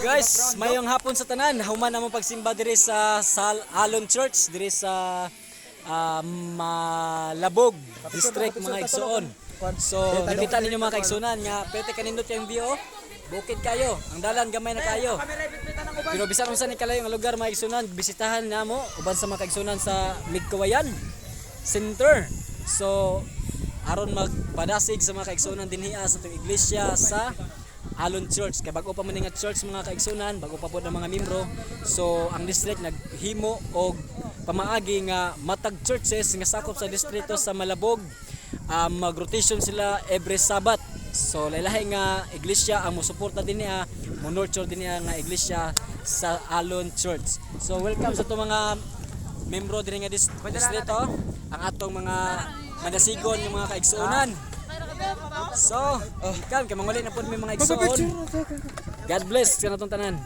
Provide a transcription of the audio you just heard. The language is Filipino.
Guys, mayong hapon sa tanan. Human namong pagsimba diri sa Alon Church diri sa Malabog district mga igsoon. So, nibita ninyo mga kaigsunan nga pwede kanindot yung view. Bukid kayo, ang dalan gamay na kayo. Pero bisan unsa ni kalayo nga lugar mga igsunan, bisitahan namo uban sa mga kaigsunan sa Migkawayan Center. So, aron magpadasig sa mga kaigsunan dinhi sa tong iglesia sa Alon Church. Kay bago pa man nga church mga kaigsunan, bago pa po ng mga membro. So ang district naghimo og pamaagi nga matag churches nga sakop sa distrito sa Malabog. Mag-rotation sila every Sabat. So lahi nga iglesia ang mosuporta din niya, mo-nurture din niya nga iglesia sa Alon Church. So welcome sa to mga membro din nga distrito, ang atong mga madasigon yung mga kaigsunan. So, ikan kay manguli na po may mga igsoon. God bless sa natong tanan.